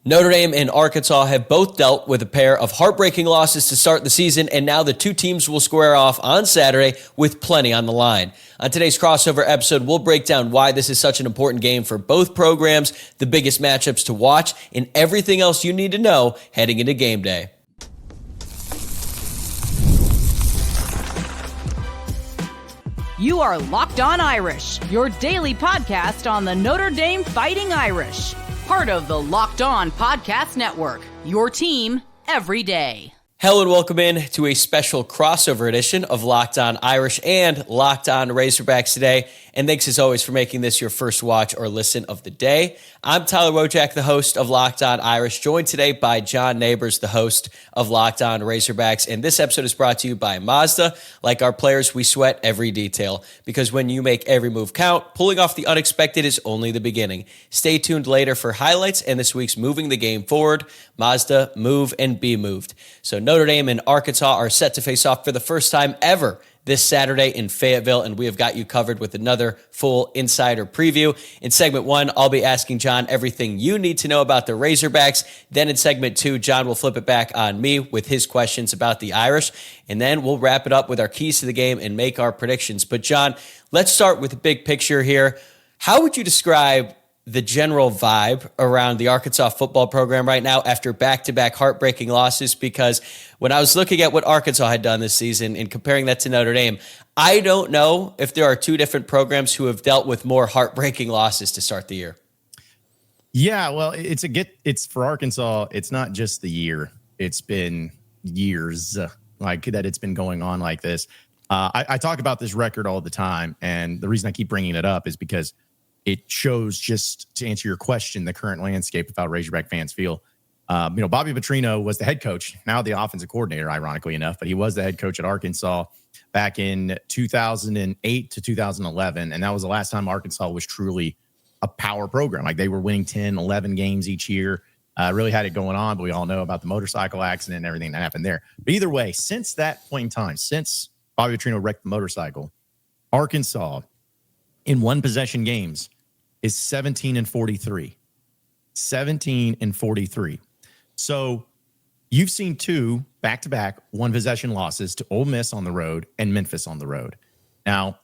Notre Dame and Arkansas have both dealt with a pair of heartbreaking losses to start the season, and now the two teams will square off on Saturday with plenty on the line. On today's crossover episode, we'll break down why this is such an important game for both programs, the biggest matchups to watch, and everything else you need to know heading into game day. You are Locked On Irish, your daily podcast on the Notre Dame Fighting Irish. Part of the Locked On Podcast Network, your team every day. Hello and welcome in to a special crossover edition of Locked On Irish and Locked On Razorbacks today. And thanks as always for making this your first watch or listen of the day. I'm Tyler Wojciak, the host of Locked On Irish, joined today by John Nabors, the host of Locked On Razorbacks. And this episode is brought to you by Mazda. Like our players, we sweat every detail because when you make every move count, pulling off the unexpected is only the beginning. Stay tuned later for highlights and this week's Moving the Game Forward. Mazda, move and be moved. So Notre Dame and Arkansas are set to face off for the first time ever this Saturday in Fayetteville, and we have got you covered with another full insider preview. In segment one, I'll be asking John everything you need to know about the Razorbacks. Then in segment two, John will flip it back on me with his questions about the Irish, and then we'll wrap it up with our keys to the game and make our predictions. But John, let's start with the big picture here. How would you describe the general vibe around the Arkansas football program right now after back-to-back heartbreaking losses? Because when I was looking at what Arkansas had done this season and comparing that to Notre Dame, I don't know if there are two different programs who have dealt with more heartbreaking losses to start the year. Yeah, well, it's for Arkansas. It's not just the year. It's been years like that. It's been going on like this. I talk about this record all the time. And the reason I keep bringing it up is because it shows, just to answer your question, the current landscape of how Razorback fans feel. Bobby Petrino was the head coach, now the offensive coordinator, ironically enough, but he was the head coach at Arkansas back in 2008 to 2011. And that was the last time Arkansas was truly a power program. Like they were winning 10, 11 games each year. Really had it going on, but we all know about the motorcycle accident and everything that happened there. But either way, since that point in time, since Bobby Petrino wrecked the motorcycle, Arkansas in one possession games is 17-43. 17-43. So you've seen two back-to-back one-possession losses to Ole Miss on the road and Memphis on the road. Now,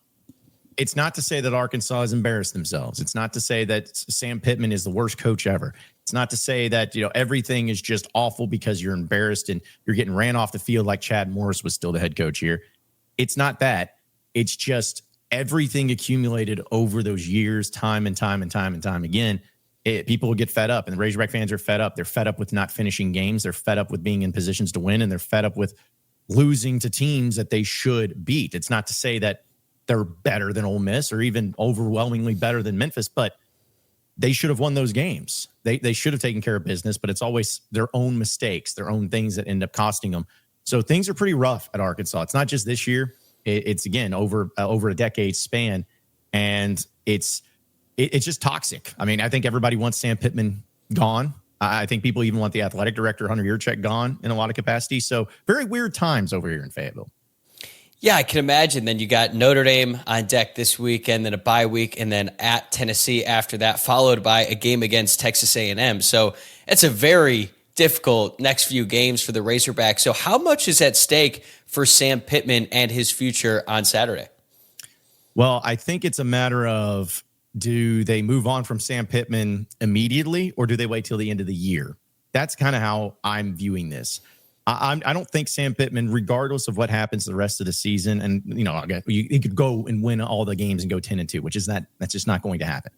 it's not to say that Arkansas has embarrassed themselves. It's not to say that Sam Pittman is the worst coach ever. It's not to say that, everything is just awful because you're embarrassed and you're getting ran off the field like Chad Morris was still the head coach here. It's not that. It's just everything accumulated over those years, time and time again. People will get fed up, and the Razorback fans are fed up. They're fed up with not finishing games. They're fed up with being in positions to win, and they're fed up with losing to teams that they should beat. It's not to say that they're better than Ole Miss or even overwhelmingly better than Memphis, but they should have won those games. They should have taken care of business, but it's always their own mistakes, their own things that end up costing them. So things are pretty rough at Arkansas. It's not just this year. It's again over a decade span, and it's just toxic. I mean, I think everybody wants Sam Pittman gone. I think people even want the athletic director Hunter Yurchek gone in a lot of capacity. So very weird times over here in Fayetteville. Yeah, I can imagine. Then you got Notre Dame on deck this weekend, then a bye week, and then at Tennessee after that, followed by a game against Texas A&M. So it's a very difficult next few games for the Razorbacks. So how much is at stake for Sam Pittman and his future on Saturday? Well, I think it's a matter of, do they move on from Sam Pittman immediately or do they wait till the end of the year? That's kind of how I'm viewing this. I don't think Sam Pittman, regardless of what happens the rest of the season, and you could go and win all the games and go 10-2, that's just not going to happen.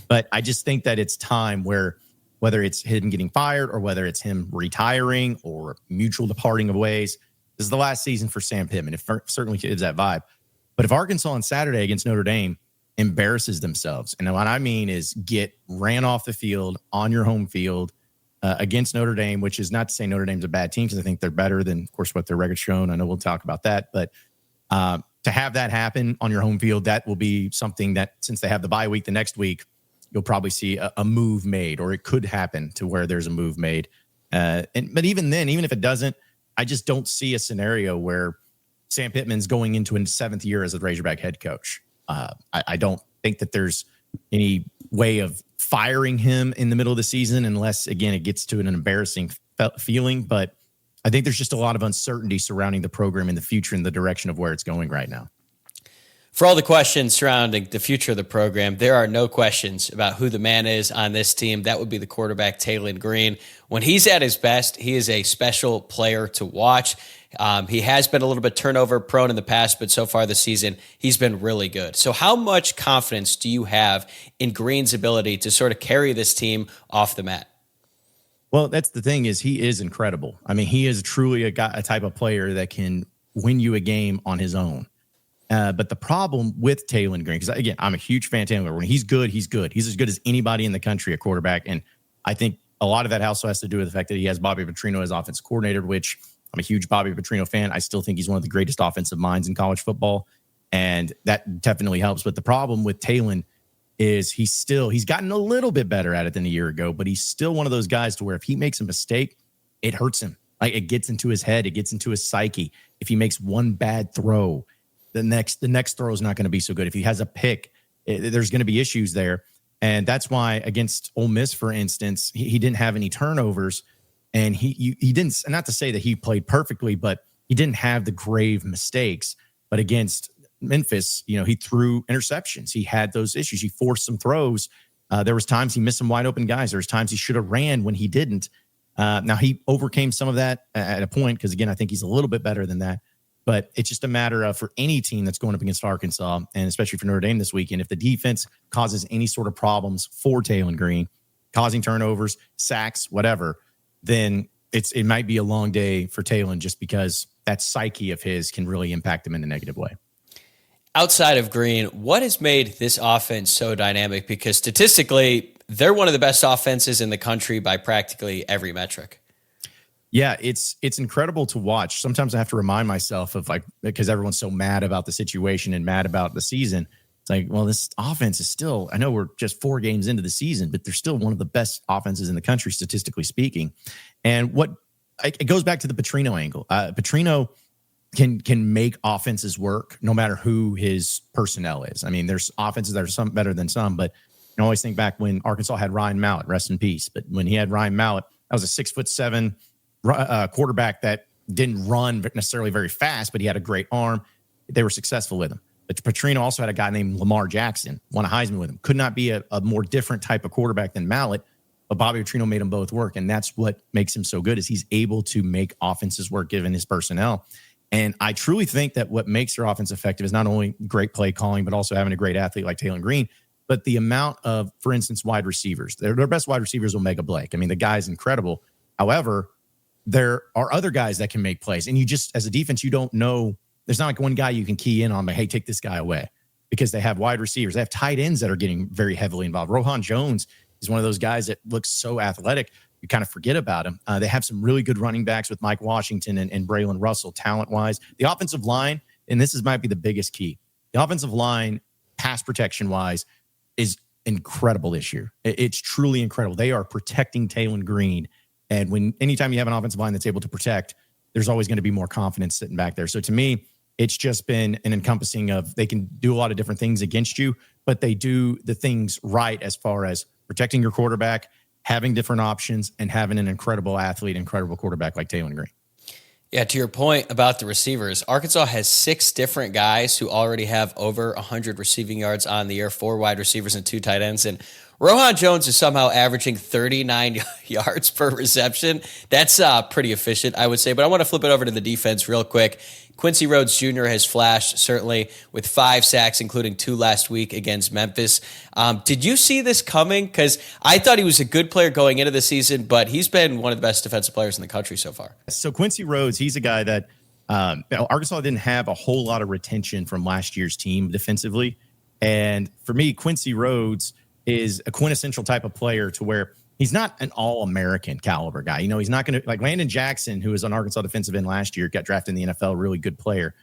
But I just think that it's time where, whether it's him getting fired or whether it's him retiring or mutual departing of ways, this is the last season for Sam Pittman. It certainly gives that vibe. But if Arkansas on Saturday against Notre Dame embarrasses themselves, and what I mean is get ran off the field on your home field against Notre Dame, which is not to say Notre Dame's a bad team, because I think they're better than, of course, what their record's shown. I know we'll talk about that. But to have that happen on your home field, that will be something that, since they have the bye week the next week, you'll probably see a move made, or it could happen to where there's a move made. But even then, even if it doesn't, I just don't see a scenario where Sam Pittman's going into his seventh year as a Razorback head coach. I don't think that there's any way of firing him in the middle of the season unless, again, it gets to an embarrassing feeling. But I think there's just a lot of uncertainty surrounding the program in the future and the direction of where it's going right now. For all the questions surrounding the future of the program, there are no questions about who the man is on this team. That would be the quarterback, Taylen Green. When he's at his best, he is a special player to watch. He has been a little bit turnover prone in the past, but so far this season, he's been really good. So how much confidence do you have in Green's ability to sort of carry this team off the mat? Well, that's the thing, is he is incredible. I mean, he is truly a type of player that can win you a game on his own. But the problem with Taylen Green, because again, I'm a huge fan of Taylen Green. When he's good, he's good. He's as good as anybody in the country at quarterback. And I think a lot of that also has to do with the fact that he has Bobby Petrino as offensive coordinator, which I'm a huge Bobby Petrino fan. I still think he's one of the greatest offensive minds in college football. And that definitely helps. But the problem with Taylen is he's gotten a little bit better at it than a year ago, but he's still one of those guys to where if he makes a mistake, it hurts him. Like, it gets into his head. It gets into his psyche. If he makes one bad throw, the next throw is not going to be so good. If he has a pick, there's going to be issues there. And that's why against Ole Miss, for instance, he didn't have any turnovers, and he didn't, not to say that he played perfectly, but he didn't have the grave mistakes. But against Memphis, he threw interceptions. He had those issues. He forced some throws. There was times he missed some wide open guys. There was times he should have ran when he didn't. Now he overcame some of that at a point, because again, I think he's a little bit better than that. But it's just a matter of, for any team that's going up against Arkansas, and especially for Notre Dame this weekend, if the defense causes any sort of problems for Taylen Green, causing turnovers, sacks, whatever, then it might be a long day for Taylen, just because that psyche of his can really impact him in a negative way. Outside of Green, what has made this offense so dynamic? Because statistically, they're one of the best offenses in the country by practically every metric. Yeah, it's incredible to watch. Sometimes I have to remind myself of, because everyone's so mad about the situation and mad about the season. It's like, well, this offense is still, I know we're just 4 games into the season, but they're still one of the best offenses in the country, statistically speaking. And it goes back to the Petrino angle. Petrino can make offenses work no matter who his personnel is. I mean, there's offenses that are some better than some, but I always think back when Arkansas had Ryan Mallett, rest in peace. But when he had Ryan Mallett, that was a 6'7" quarterback that didn't run necessarily very fast, but he had a great arm. They were successful with him. But Petrino also had a guy named Lamar Jackson, won a Heisman with him. Could not be a more different type of quarterback than Mallett, but Bobby Petrino made them both work. And that's what makes him so good, is he's able to make offenses work given his personnel. And I truly think that what makes their offense effective is not only great play calling, but also having a great athlete like Taylen Green, but the amount of, for instance, wide receivers. Their best wide receivers, Omega Blake. I mean, the guy's incredible. However, there are other guys that can make plays. And you just, as a defense, you don't know. There's not like one guy you can key in on, like, hey, take this guy away, because they have wide receivers. They have tight ends that are getting very heavily involved. Rohan Jones is one of those guys that looks so athletic, you kind of forget about him. They have some really good running backs with Mike Washington and Braylon Russell, talent-wise. The offensive line, and this might be the biggest key, the offensive line, pass protection-wise, is incredible this year. It's truly incredible. They are protecting Taylen Green. And anytime you have an offensive line that's able to protect, there's always going to be more confidence sitting back there. So to me, it's just been an encompassing of, they can do a lot of different things against you, but they do the things right as far as protecting your quarterback, having different options, and having an incredible athlete, incredible quarterback like Taylen Green. Yeah, to your point about the receivers, Arkansas has 6 different guys who already have over 100 receiving yards on the year, 4 wide receivers and 2 tight ends. And Rohan Jones is somehow averaging 39 yards per reception. That's pretty efficient, I would say. But I want to flip it over to the defense real quick. Quincy Rhodes Jr. has flashed, certainly, with 5 sacks, including 2 last week against Memphis. Did you see this coming? Because I thought he was a good player going into the season, but he's been one of the best defensive players in the country so far. So Quincy Rhodes, he's a guy that Arkansas didn't have a whole lot of retention from last year's team defensively. And for me, Quincy Rhodes is a quintessential type of player to where he's not an all-American caliber guy. He's not going to, like Landon Jackson, who was on Arkansas defensive end last year, got drafted in the NFL, really good player.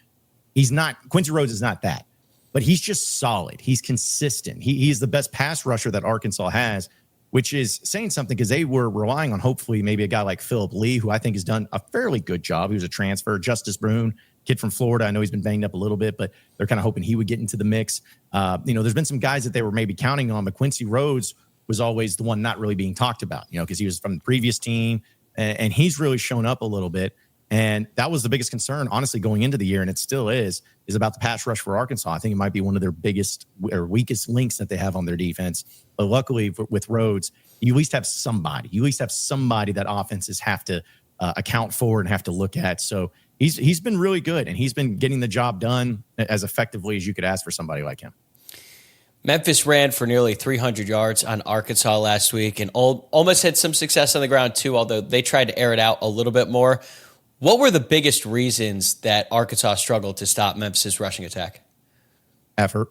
Quincy Rhodes is not that, but he's just solid. He's consistent. He's the best pass rusher that Arkansas has, which is saying something, because they were relying on hopefully maybe a guy like Phillip Lee, who I think has done a fairly good job. He was a transfer. Justice Boone, kid from Florida. I know he's been banged up a little bit, but they're kind of hoping he would get into the mix. There's been some guys that they were maybe counting on, but Quincy Rhodes was always the one not really being talked about, because he was from the previous team, and he's really shown up a little bit. And that was the biggest concern, honestly, going into the year, and it still is about the pass rush for Arkansas. I think it might be one of their biggest or weakest links that they have on their defense. But luckily with Rhodes, you at least have somebody. You at least have somebody that offenses have to account for and have to look at. So he's been really good, and he's been getting the job done as effectively as you could ask for somebody like him. Memphis ran for nearly 300 yards on Arkansas last week and almost had some success on the ground too, although they tried to air it out a little bit more. What were the biggest reasons that Arkansas struggled to stop Memphis' rushing attack? Effort.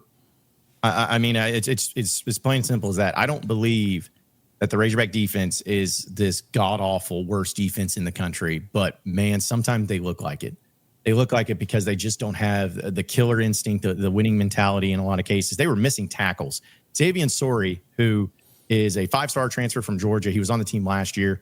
I mean, it's plain and simple as that. I don't believe that the Razorback defense is this god-awful worst defense in the country, but man, sometimes they look like it. They look like it because they just don't have the killer instinct, the winning mentality in a lot of cases. They were missing tackles. Xavier Sori, who is a 5-star transfer from Georgia, he was on the team last year.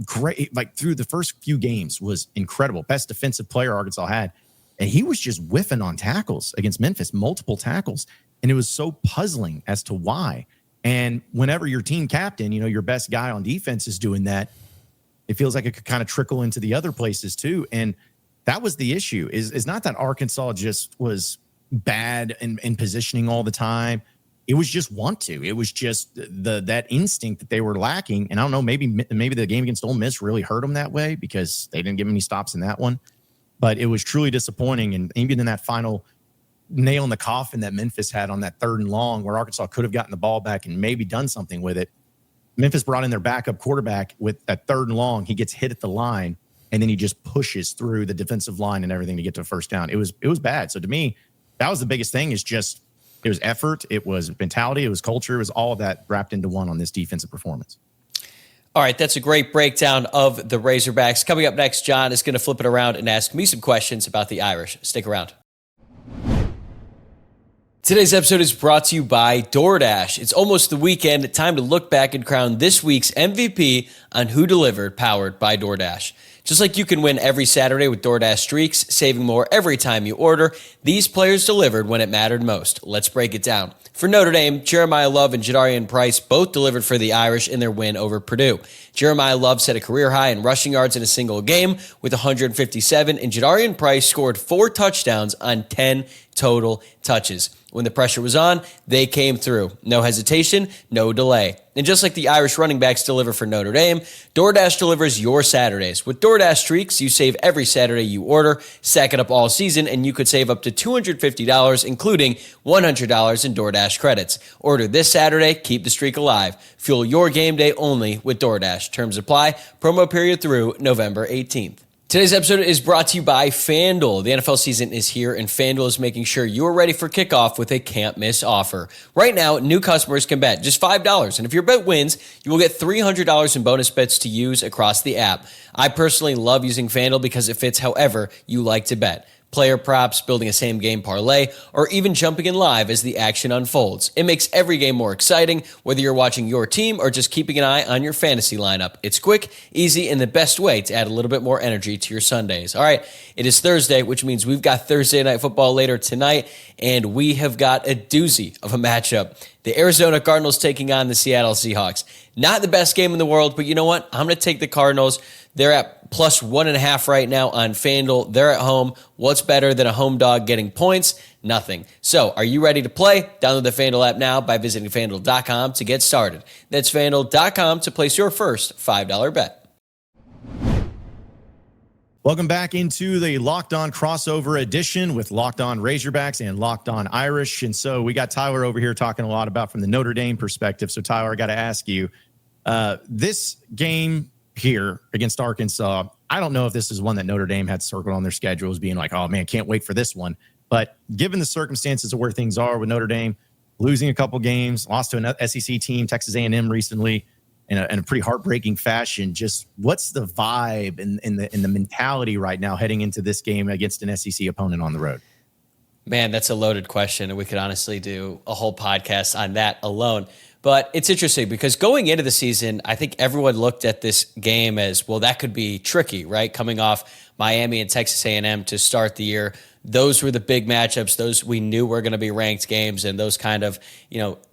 Great, like through the first few games was incredible. Best defensive player Arkansas had. And he was just whiffing on tackles against Memphis, multiple tackles. And it was so puzzling as to why. And whenever your team captain, your best guy on defense is doing that, it feels like it could kind of trickle into the other places too. And that was the issue is not that Arkansas just was bad in positioning all the time. It was just it was just that instinct that they were lacking. And I don't know, maybe the game against Ole Miss really hurt them that way because they didn't give any stops in that one. But it was truly disappointing. And even in that final nail in the coffin that Memphis had on that 3rd and long where Arkansas could have gotten the ball back and maybe done something with it, Memphis brought in their backup quarterback with that 3rd and long. He gets hit at the line, and then he just pushes through the defensive line and everything to get to a first down. It was bad. So to me, that was the biggest thing is just it was effort, it was mentality, it was culture, it was all of that wrapped into one on this defensive performance. All right, that's a great breakdown of the Razorbacks. Coming up next, John is going to flip it around and ask me some questions about the Irish. Stick around. Today's episode is brought to you by DoorDash. It's almost the weekend. Time to look back and crown this week's MVP on Who Delivered, powered by DoorDash. Just like you can win every Saturday with DoorDash Streaks, saving more every time you order, these players delivered when it mattered most. Let's break it down. For Notre Dame, Jeremiah Love and Jadarian Price both delivered for the Irish in their win over Purdue. Jeremiah Love set a career high in rushing yards in a single game with 157, and Jadarian Price scored 4 touchdowns on 10 total touches. When the pressure was on, they came through. No hesitation, no delay. And just like the Irish running backs deliver for Notre Dame, DoorDash delivers your Saturdays. With DoorDash Streaks, you save every Saturday you order, stack it up all season, and you could save up to $250, including $100 in DoorDash credits. Order this Saturday, keep the streak alive. Fuel your game day only with DoorDash. Terms apply. Promo period through November 18th. Today's episode is brought to you by FanDuel. The NFL season is here, and FanDuel is making sure you're ready for kickoff with a can't-miss offer. Right now, new customers can bet just $5, and if your bet wins, you will get $300 in bonus bets to use across the app. I personally love using FanDuel because it fits however you like to bet. Player props, building a same-game parlay, or even jumping in live as the action unfolds. It makes every game more exciting, whether you're watching your team or just keeping an eye on your fantasy lineup. It's quick, easy, and the best way to add a little bit more energy to your Sundays. All right, it is Thursday, which means we've got Thursday Night Football later tonight, and we have got a doozy of a matchup. The Arizona Cardinals taking on the Seattle Seahawks. Not the best game in the world, but you know what? I'm going to take the Cardinals. They're at plus 1.5 right now on FanDuel. They're at home. What's better than a home dog getting points? Nothing. So, are you ready to play? Download the FanDuel app now by visiting FanDuel.com to get started. That's FanDuel.com to place your first $5 bet. Welcome back into the Locked On crossover edition with Locked On Razorbacks and Locked On Irish. And so we got Tyler over here talking a lot about from the Notre Dame perspective. So Tyler, I got to ask you, this game here against Arkansas, I don't know if this is one that Notre Dame had circled on their schedule as being like, oh man, can't wait for this one. But given the circumstances of where things are with Notre Dame, losing a couple games, lost to an SEC team, Texas A&M recently, in a pretty heartbreaking fashion. Just what's the vibe and the mentality right now heading into this game against an SEC opponent on the road? Man, that's a loaded question, and we could honestly do a whole podcast on that alone. But it's interesting because going into the season, I think everyone looked at this game as, well, that could be tricky, right? Coming off Miami and Texas A&M to start the year. those were the big matchups. Those we knew were going to be ranked games, and those kind of,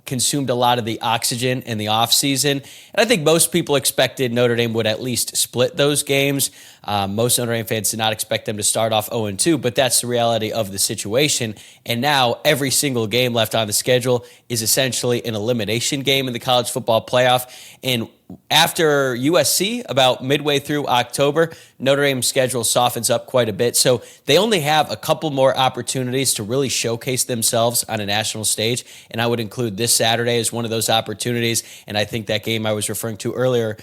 consumed a lot of the oxygen in the offseason. And I think most people expected Notre Dame would at least split those games. Most Notre Dame fans did not expect them to start off 0-2, but that's the reality of the situation. And now every single game left on the schedule is essentially an elimination game in the college football playoff. And after USC, about midway through October, Notre Dame's schedule softens up quite a bit. So they only have a couple more opportunities to really showcase themselves on a national stage. And I would include this Saturday as one of those opportunities. And I think that game I was referring to earlier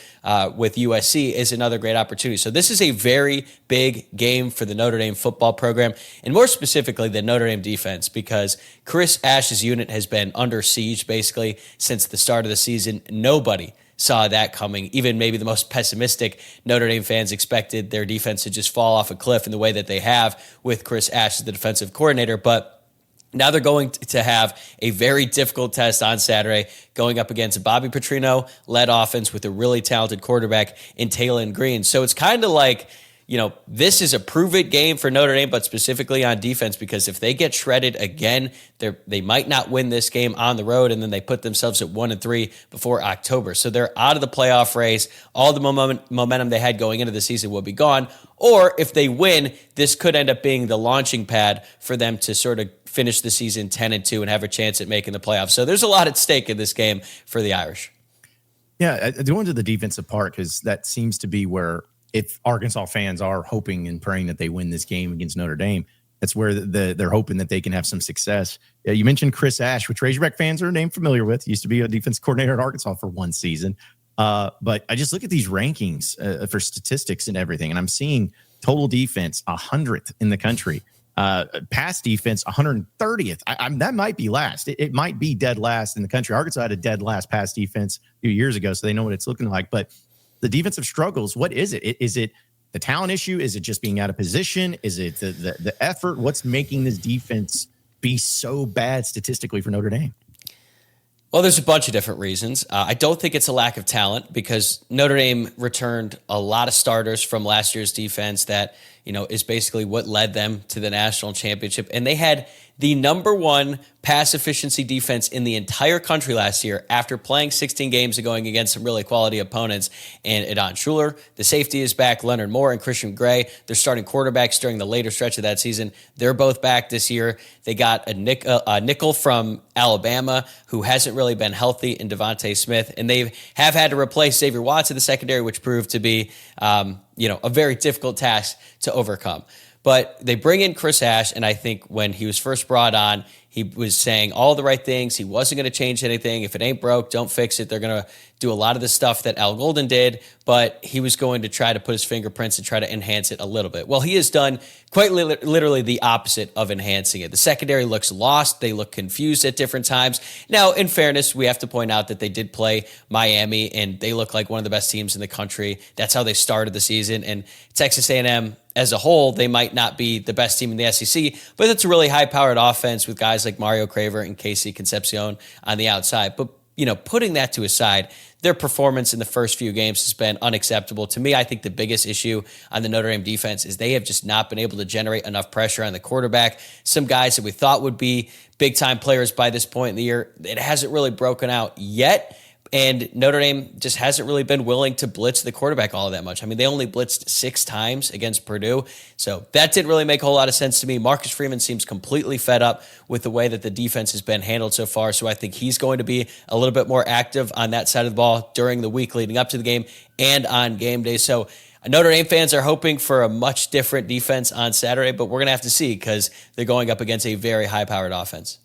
with USC is another great opportunity. So this is a very big game for the Notre Dame football program, and more specifically the Notre Dame defense, because Chris Ash's unit has been under siege basically since the start of the season. Nobody saw that coming. Even maybe the most pessimistic Notre Dame fans expected their defense to just fall off a cliff in the way that they have with Chris Ash as the defensive coordinator. But now they're going to have a very difficult test on Saturday, going up against a Bobby Petrino-led offense with a really talented quarterback in Taylen Green. So it's kind of like, this is a prove-it game for Notre Dame, but specifically on defense, because if they get shredded again, they might not win this game on the road, and then they put themselves at 1-3 before October. So they're out of the playoff race. All the momentum they had going into the season will be gone. Or if they win, this could end up being the launching pad for them to sort of finish the season 10-2 and have a chance at making the playoffs. So there's a lot at stake in this game for the Irish. Yeah, I go into the defensive part because that seems to be where, if Arkansas fans are hoping and praying that they win this game against Notre Dame, that's where they're hoping that they can have some success. Yeah, you mentioned Chris Ash, which Razorback fans are a name familiar with. Used to be a defense coordinator at Arkansas for one season. But I just look at these rankings for statistics and everything, and I'm seeing total defense 100th in the country. Pass defense 130th. That might be last. It might be dead last in the country. Arkansas had a dead last pass defense a few years ago, so they know what it's looking like. But the defensive struggles, what is it? Is it the talent issue? Is it just being out of position? Is it the effort? What's making this defense be so bad statistically for Notre Dame? Well, there's a bunch of different reasons. I don't think it's a lack of talent, because Notre Dame returned a lot of starters from last year's defense that, is basically what led them to the national championship. And they had the number one pass efficiency defense in the entire country last year after playing 16 games and going against some really quality opponents. And Adon Schuler, the safety, is back. Leonard Moore and Christian Gray, they're starting quarterbacks during the later stretch of that season. They're both back this year. They got a nickel from Alabama who hasn't really been healthy in Devontae Smith. And they have had to replace Xavier Watts in the secondary, which proved to be, a very difficult task to overcome. But they bring in Chris Ash, and I think when he was first brought on, he was saying all the right things. He wasn't going to change anything. If it ain't broke, don't fix it. They're going to do a lot of the stuff that Al Golden did, but he was going to try to put his fingerprints and try to enhance it a little bit. Well, he has done quite literally the opposite of enhancing it. The secondary looks lost. They look confused at different times. Now, in fairness, we have to point out that they did play Miami, and they look like one of the best teams in the country. That's how they started the season. And Texas A&M, as a whole, they might not be the best team in the SEC, but it's a really high-powered offense with guys like Mario Craver and Casey Concepcion on the outside. But, putting that to a side, their performance in the first few games has been unacceptable. To me, I think the biggest issue on the Notre Dame defense is they have just not been able to generate enough pressure on the quarterback. Some guys that we thought would be big-time players by this point in the year, it hasn't really broken out yet. And Notre Dame just hasn't really been willing to blitz the quarterback all that much. I mean, they only blitzed 6 times against Purdue. So that didn't really make a whole lot of sense to me. Marcus Freeman seems completely fed up with the way that the defense has been handled so far. So I think he's going to be a little bit more active on that side of the ball during the week leading up to the game and on game day. So Notre Dame fans are hoping for a much different defense on Saturday, but we're going to have to see because they're going up against a very high-powered offense.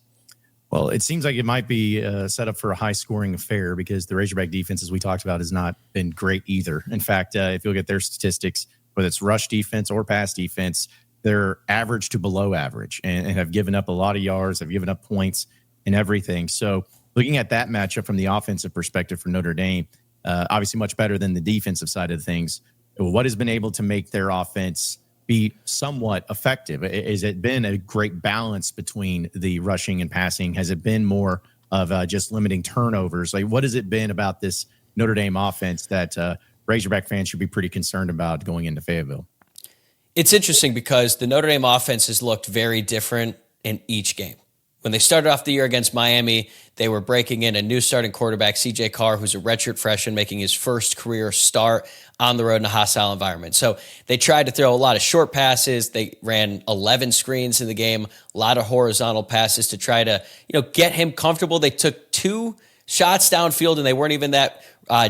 Well, it seems like it might be set up for a high-scoring affair because the Razorback defense, as we talked about, has not been great either. In fact, if you look at their statistics, whether it's rush defense or pass defense, they're average to below average and have given up a lot of yards, have given up points and everything. So looking at that matchup from the offensive perspective for Notre Dame, obviously much better than the defensive side of things. What has been able to make their offense be somewhat effective? Has it been a great balance between the rushing and passing? Has it been more of just limiting turnovers? Like, what has it been about this Notre Dame offense that Razorback fans should be pretty concerned about going into Fayetteville? It's interesting because the Notre Dame offense has looked very different in each game. When they started off the year against Miami, they were breaking in a new starting quarterback, CJ Carr, who's a redshirt freshman, making his first career start on the road in a hostile environment. So they tried to throw a lot of short passes. They ran 11 screens in the game, a lot of horizontal passes to try to, get him comfortable. They took 2 shots downfield, and they weren't even that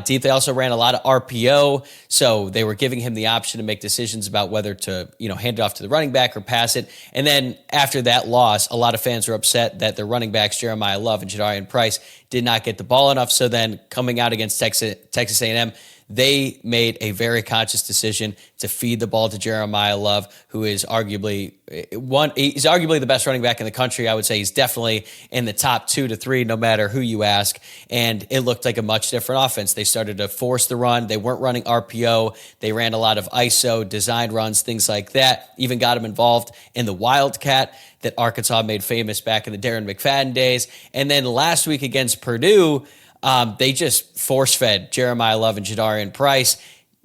deep. They also ran a lot of RPO, so they were giving him the option to make decisions about whether to, hand it off to the running back or pass it. And then after that loss, a lot of fans were upset that their running backs, Jeremiah Love and Jadarian Price, did not get the ball enough. So then coming out against Texas A&M, they made a very conscious decision to feed the ball to Jeremiah Love, who is arguably the best running back in the country. I would say he's definitely in the top 2 to 3, no matter who you ask. And it looked like a much different offense. They started to force the run. They weren't running RPO. They ran a lot of ISO, designed runs, things like that. Even got him involved in the Wildcat that Arkansas made famous back in the Darren McFadden days. And then last week against Purdue, they just force-fed Jeremiah Love and Jadarian Price.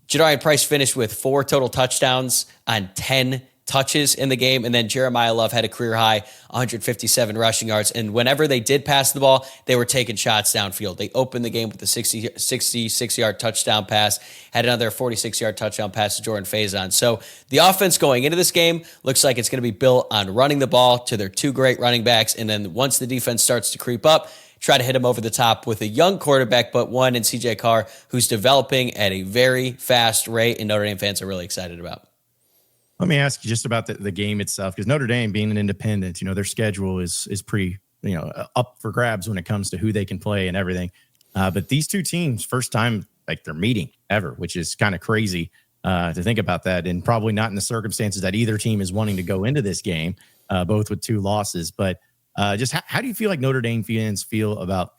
Jadarian Price finished with 4 total touchdowns on 10 touches in the game, and then Jeremiah Love had a career-high 157 rushing yards. And whenever they did pass the ball, they were taking shots downfield. They opened the game with a 66-yard touchdown pass, had another 46-yard touchdown pass to Jordan Faison. So the offense going into this game looks like it's going to be built on running the ball to their 2 great running backs, and then once the defense starts to creep up, try to hit him over the top with a young quarterback, but one in CJ Carr, who's developing at a very fast rate, and Notre Dame fans are really excited about. Let me ask you just about the game itself, because Notre Dame being an independent, their schedule is pretty, up for grabs when it comes to who they can play and everything. But these 2 teams, first time like they're meeting ever, which is kind of crazy to think about that, and probably not in the circumstances that either team is wanting to go into this game, both with 2 losses. But just how do you feel like Notre Dame fans feel about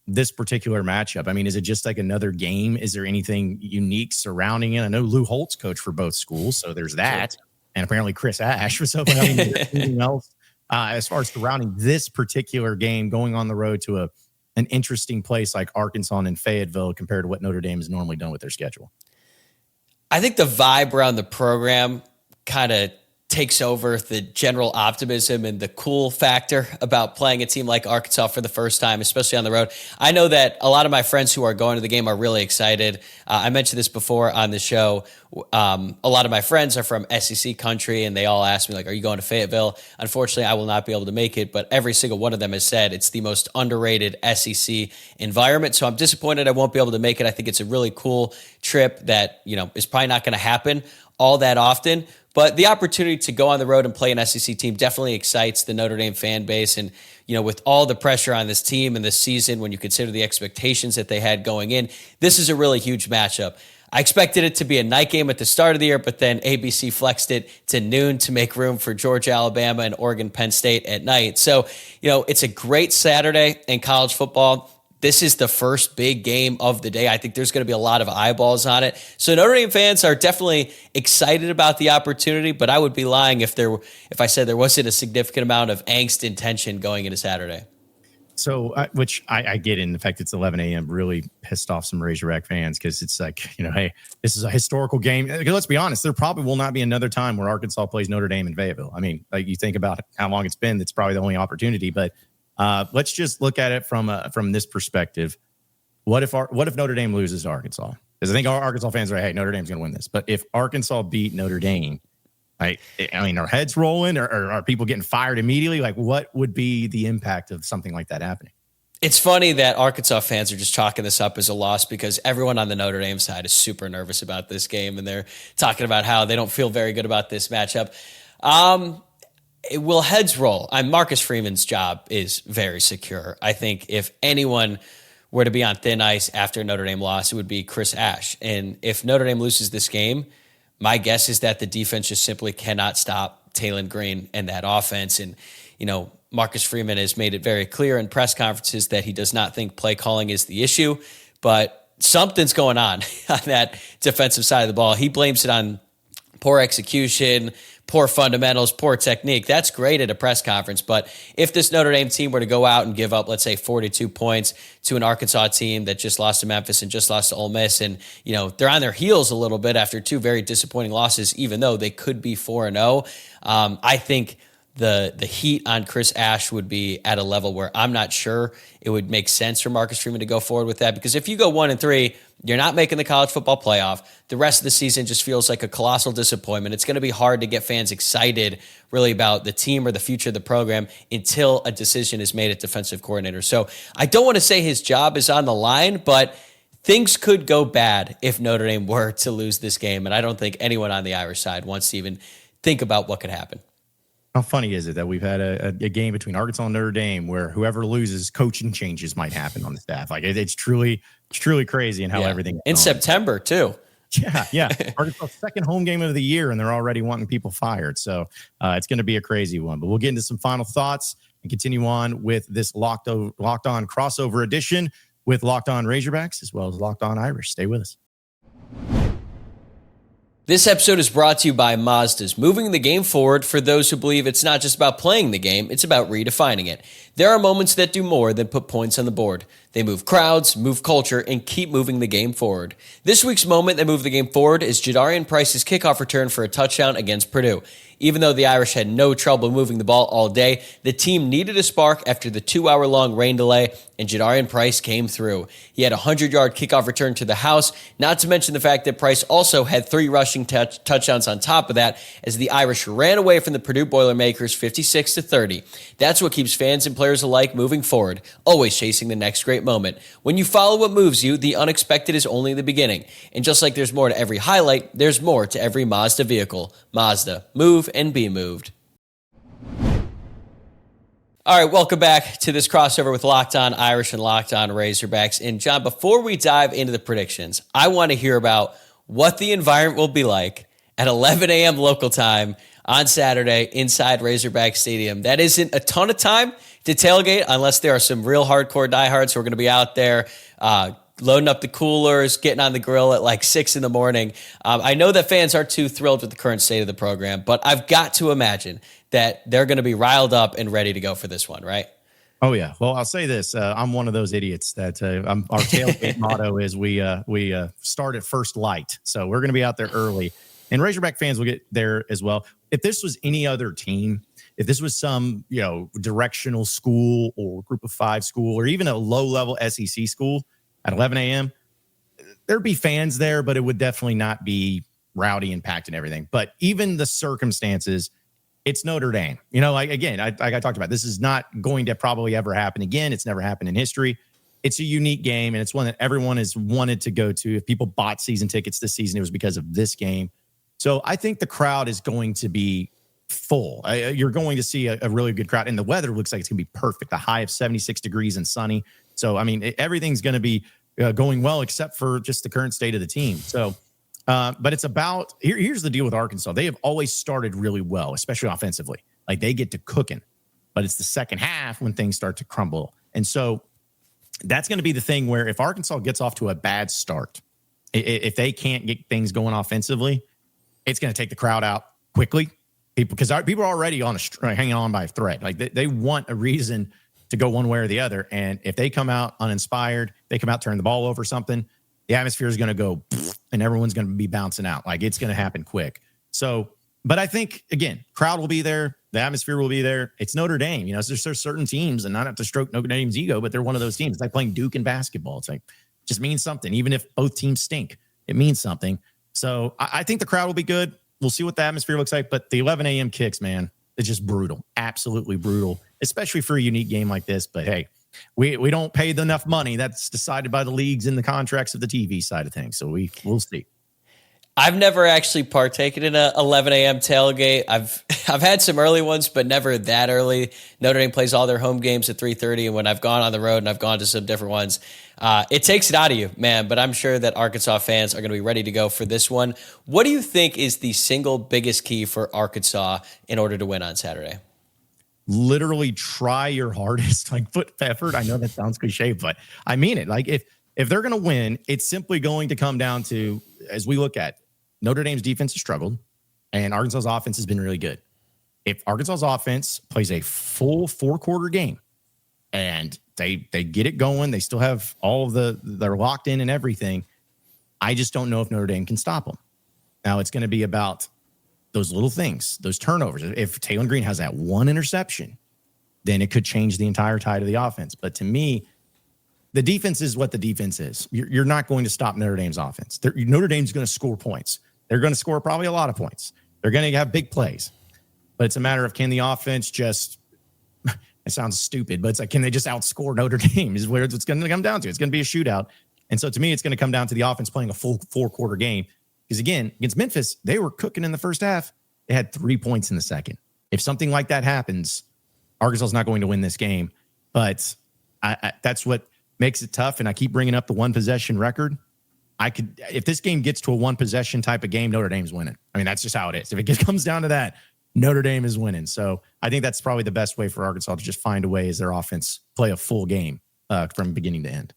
this particular matchup? I mean, is it just like another game? Is there anything unique surrounding it? I know Lou Holtz coached for both schools, so there's that. Sure. And apparently Chris Ash was open. I mean, anything else as far as surrounding this particular game, going on the road to an interesting place like Arkansas and Fayetteville compared to what Notre Dame has normally done with their schedule? I think the vibe around the program kind of takes over the general optimism and the cool factor about playing a team like Arkansas for the first time, especially on the road. I know that a lot of my friends who are going to the game are really excited. I mentioned this before on the show. A lot of my friends are from SEC country, and they all ask me, like, are you going to Fayetteville? Unfortunately, I will not be able to make it, but every single one of them has said it's the most underrated SEC environment. So I'm disappointed I won't be able to make it. I think it's a really cool trip that, is probably not going to happen all that often. But the opportunity to go on the road and play an SEC team definitely excites the Notre Dame fan base. And, with all the pressure on this team and this season, when you consider the expectations that they had going in, this is a really huge matchup. I expected it to be a night game at the start of the year, but then ABC flexed it to noon to make room for Georgia, Alabama, and Oregon, Penn State at night. So, it's a great Saturday in college football. This is the first big game of the day. I think there's going to be a lot of eyeballs on it. So Notre Dame fans are definitely excited about the opportunity, but I would be lying if I said there wasn't a significant amount of angst and tension going into Saturday. So, which I get in. In fact, it's 11 a.m. really pissed off some Razorback fans because it's like, hey, this is a historical game. Let's be honest, there probably will not be another time where Arkansas plays Notre Dame in Fayetteville. I mean, like you think about how long it's been, it's probably the only opportunity, but let's just look at it from this perspective. What if Notre Dame loses to Arkansas? Because I think our Arkansas fans are like, hey, Notre Dame's going to win this. But if Arkansas beat Notre Dame, right? I mean, are heads rolling or are people getting fired immediately? Like, what would be the impact of something like that happening? It's funny that Arkansas fans are just chalking this up as a loss because everyone on the Notre Dame side is super nervous about this game, and they're talking about how they don't feel very good about this matchup. Will heads roll? Marcus Freeman's job is very secure. I think if anyone were to be on thin ice after a Notre Dame loss, it would be Chris Ash. And if Notre Dame loses this game, my guess is that the defense just simply cannot stop Taylen Green and that offense. And, Marcus Freeman has made it very clear in press conferences that he does not think play calling is the issue, but something's going on that defensive side of the ball. He blames it on poor execution, poor fundamentals, poor technique. That's great at a press conference. But if this Notre Dame team were to go out and give up, let's say, 42 points to an Arkansas team that just lost to Memphis and just lost to Ole Miss, and, you know, they're on their heels a little bit after two very disappointing losses, even though they could be 4-0, I think the heat on Chris Ash would be at a level where I'm not sure it would make sense for Marcus Freeman to go forward with that. Because if you go 1-3, you're not making the college football playoff. The rest of the season just feels like a colossal disappointment. It's going to be hard to get fans excited really about the team or the future of the program until a decision is made at defensive coordinator. So I don't want to say his job is on the line, but things could go bad if Notre Dame were to lose this game. And I don't think anyone on the Irish side wants to even think about what could happen. How funny is it that we've had a game between Arkansas and Notre Dame where whoever loses, coaching changes might happen on the staff? Like it's truly crazy and how everything in September too. Yeah. Arkansas second home game of the year, and they're already wanting people fired. So it's going to be a crazy one. But we'll get into some final thoughts and continue on with this Locked On crossover edition with Locked On Razorbacks as well as Locked On Irish. Stay with us. This episode is brought to you by Mazda's, moving the game forward for those who believe it's not just about playing the game, it's about redefining it. There are moments that do more than put points on the board. They move crowds, move culture, and keep moving the game forward. This week's moment that moved the game forward is Jadarian Price's kickoff return for a touchdown against Purdue. Even though the Irish had no trouble moving the ball all day, the team needed a spark after the 2-hour-long rain delay, and Jadarian Price came through. He had a 100-yard kickoff return to the house, not to mention the fact that Price also had 3 rushing touchdowns on top of that, as the Irish ran away from the Purdue Boilermakers 56-30. That's what keeps fans and players alike moving forward, always chasing the next great moment. When you follow what moves you, the unexpected is only the beginning. And just like there's more to every highlight, there's more to every Mazda vehicle. Mazda, move and be moved. All right, welcome back to this crossover with Locked On Irish and Locked On Razorbacks. And John, before we dive into the predictions, I want to hear about what the environment will be like at 11 a.m. local time on Saturday inside Razorback Stadium. That isn't a ton of time to tailgate unless there are some real hardcore diehards who are going to be out there loading up the coolers, getting on the grill at like 6 in the morning. I know that fans aren't too thrilled with the current state of the program, but I've got to imagine that they're going to be riled up and ready to go for this one, right? Oh, yeah. Well, I'll say this. I'm one of those idiots that our tailgate motto is we start at first light. So we're going to be out there early. And Razorback fans will get there as well. If this was any other team, if this was some, directional school or group of 5 school or even a low-level SEC school at 11 a.m., there'd be fans there, but it would definitely not be rowdy and packed and everything. But even the circumstances, it's Notre Dame. Like I talked about, this is not going to probably ever happen again. It's never happened in history. It's a unique game, and it's one that everyone has wanted to go to. If people bought season tickets this season, it was because of this game. So I think the crowd is going to be full. You're going to see a really good crowd, and the weather looks like it's going to be perfect. A high of 76 degrees and sunny. So, everything's going to be going well except for just the current state of the team. So, but it's about here's the deal with Arkansas. They have always started really well, especially offensively. Like they get to cooking, but it's the second half when things start to crumble. And so that's going to be the thing where if Arkansas gets off to a bad start, if they can't get things going offensively, it's going to take the crowd out quickly. People are already hanging on by a thread. Like they want a reason to go one way or the other. And if they come out uninspired, they come out, turn the ball over something, the atmosphere is going to go and everyone's going to be bouncing out. Like it's going to happen quick. So, but I think, again, crowd will be there. The atmosphere will be there. It's Notre Dame. There's certain teams, and not have to stroke Notre Dame's ego, but they're one of those teams. It's like playing Duke in basketball. It's like, just means something. Even if both teams stink, it means something. So I think the crowd will be good. We'll see what the atmosphere looks like. But the 11 a.m. kicks, man, it's just brutal. Absolutely brutal, especially for a unique game like this. But hey, we don't pay enough money. That's decided by the leagues and the contracts of the TV side of things. So we'll see. I've never actually partaken in a 11 a.m. tailgate. I've had some early ones, but never that early. Notre Dame plays all their home games at 3:30, and when I've gone on the road and I've gone to some different ones, it takes it out of you, man. But I'm sure that Arkansas fans are going to be ready to go for this one. What do you think is the single biggest key for Arkansas in order to win on Saturday? Literally try your hardest, like put effort. I know that sounds cliche, but I mean it. Like if they're going to win, it's simply going to come down to, as we look at, Notre Dame's defense has struggled. and Arkansas's offense has been really good. If Arkansas's offense plays a full 4-quarter game and they get it going, they still have all of they're locked in and everything. I just don't know if Notre Dame can stop them. Now it's going to be about those little things, those turnovers. If Taylen Green has that one interception, then it could change the entire tide of the offense. But to me, the defense is what the defense is. You're not going to stop Notre Dame's offense. Notre Dame's going to score points. They're going to score probably a lot of points. They're going to have big plays. But it's a matter of, can the offense just, it sounds stupid, but it's like, can they just outscore Notre Dame is where it's going to come down to. It's going to be a shootout. And so to me, it's going to come down to the offense playing a full 4-quarter game. Because again, against Memphis, they were cooking in the first half. They had 3 points in the second. If something like that happens, Arkansas is not going to win this game. But that's what makes it tough. And I keep bringing up the 1-possession record. If this game gets to a 1-possession type of game, Notre Dame's winning. I mean, that's just how it is. If it comes down to that, Notre Dame is winning. So I think that's probably the best way for Arkansas to just find a way as their offense play a full game from beginning to end.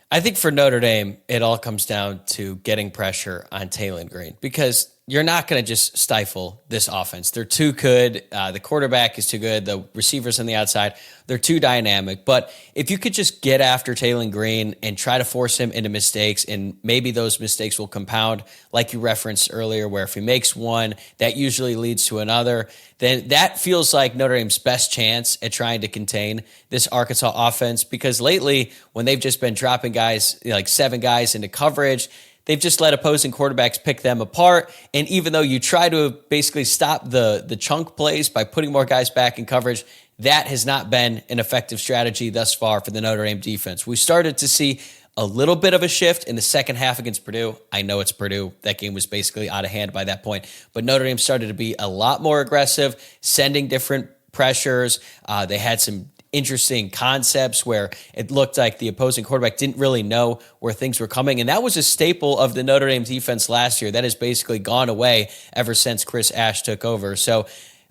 I think for Notre Dame, it all comes down to getting pressure on Taylen Green, because you're not going to just stifle this offense. They're too good. The quarterback is too good. The receivers on the outside, they're too dynamic. But if you could just get after Taylen Green and try to force him into mistakes, and maybe those mistakes will compound, like you referenced earlier, where if he makes one, that usually leads to another, then that feels like Notre Dame's best chance at trying to contain this Arkansas offense. Because lately, when they've just been dropping guys, like 7 guys into coverage, they've just let opposing quarterbacks pick them apart. And even though you try to basically stop the chunk plays by putting more guys back in coverage, that has not been an effective strategy thus far for the Notre Dame defense. We started to see a little bit of a shift in the second half against Purdue. I know it's Purdue. That game was basically out of hand by that point. But Notre Dame started to be a lot more aggressive, sending different pressures. They had some interesting concepts where it looked like the opposing quarterback didn't really know where things were coming. And that was a staple of the Notre Dame defense last year. That has basically gone away ever since Chris Ash took over. So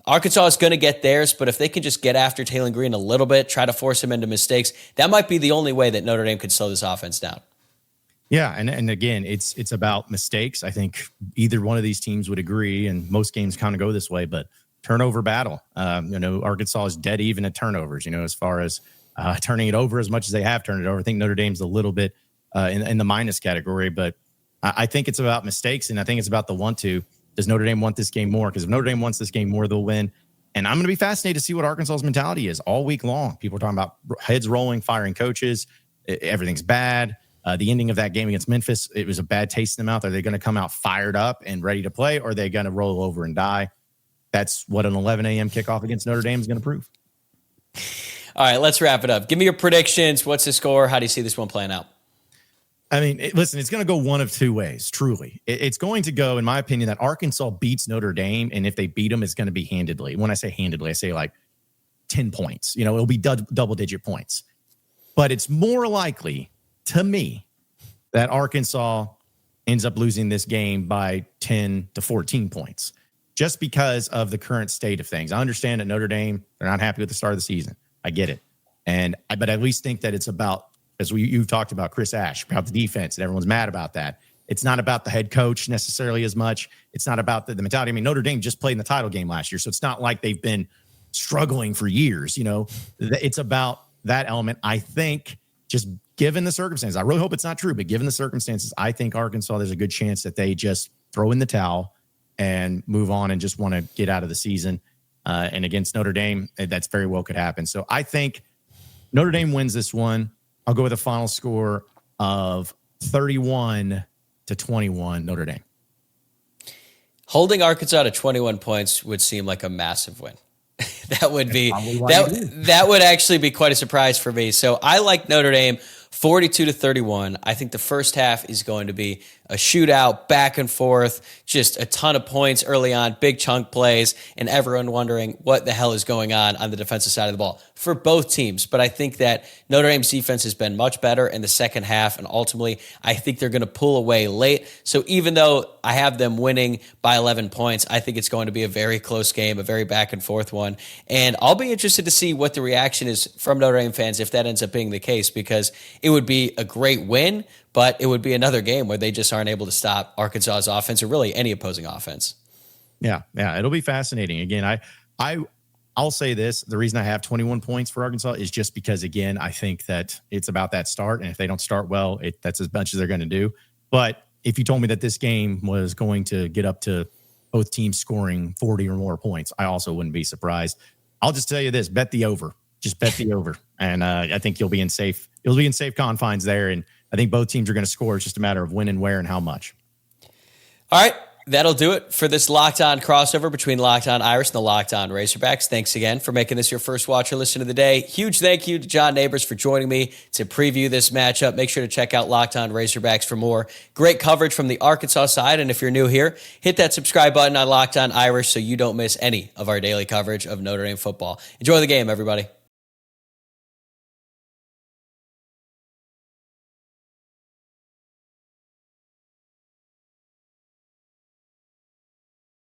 Arkansas is going to get theirs, but if they can just get after Taylen Green a little bit, try to force him into mistakes, that might be the only way that Notre Dame could slow this offense down. Yeah, and again, it's about mistakes. I think either one of these teams would agree, and most games kind of go this way, but turnover battle. Arkansas is dead even at turnovers, as far as turning it over as much as they have turned it over. I think Notre Dame's a little bit in the minus category, but I think it's about mistakes, and I think it's about the want to. Does Notre Dame want this game more? Because if Notre Dame wants this game more, they'll win. And I'm going to be fascinated to see what Arkansas's mentality is all week long. People are talking about heads rolling, firing coaches. Everything's bad. The ending of that game against Memphis, it was a bad taste in the mouth. Are they going to come out fired up and ready to play, or are they going to roll over and die? That's what an 11 a.m. kickoff against Notre Dame is going to prove. All right, let's wrap it up. Give me your predictions. What's the score? How do you see this one playing out? I mean, listen, it's going to go one of two ways, truly. It's going to go, in my opinion, that Arkansas beats Notre Dame, and if they beat them, it's going to be handedly. When I say handedly, I say like 10 points. It'll be double-digit points. But it's more likely, to me, that Arkansas ends up losing this game by 10 to 14 points, just because of the current state of things. I understand that Notre Dame, they're not happy with the start of the season. I get it. But I at least think that it's about, as you've talked about Chris Ash, about the defense, and everyone's mad about that. It's not about the head coach necessarily as much. It's not about the mentality. I mean, Notre Dame just played in the title game last year, so it's not like they've been struggling for years. It's about that element. I think, just given the circumstances, I really hope it's not true, but given the circumstances, I think Arkansas, there's a good chance that they just throw in the towel and move on and just want to get out of the season. And against Notre Dame, that's very well could happen. So I think Notre Dame wins this one. I'll go with a final score of 31-21 Notre Dame. Holding Arkansas to 21 points would seem like a massive win. That would actually be quite a surprise for me. So I like Notre Dame 42-31. I think the first half is going to be a shootout, back and forth, just a ton of points early on, big chunk plays, and everyone wondering what the hell is going on the defensive side of the ball for both teams. But I think that Notre Dame's defense has been much better in the second half, and ultimately I think they're going to pull away late. So even though I have them winning by 11 points, I think it's going to be a very close game, a very back and forth one. And I'll be interested to see what the reaction is from Notre Dame fans if that ends up being the case, because it would be a great win, but it would be another game where they just aren't able to stop Arkansas's offense, or really any opposing offense. Yeah, it'll be fascinating. Again, I'll say this: the reason I have 21 points for Arkansas is just because, again, I think that it's about that start, and if they don't start well, that's as much as they're going to do. But if you told me that this game was going to get up to both teams scoring 40 or more points, I also wouldn't be surprised. I'll just tell you this: bet the over. Just bet the over, and I think you'll be in safe confines there. And I think both teams are going to score. It's just a matter of when and where and how much. All right. That'll do it for this Locked On crossover between Locked On Irish and the Locked On Razorbacks. Thanks again for making this your first watch or listen of the day. Huge thank you to John Nabors for joining me to preview this matchup. Make sure to check out Locked On Razorbacks for more great coverage from the Arkansas side. And if you're new here, hit that subscribe button on Locked On Irish so you don't miss any of our daily coverage of Notre Dame football. Enjoy the game, everybody.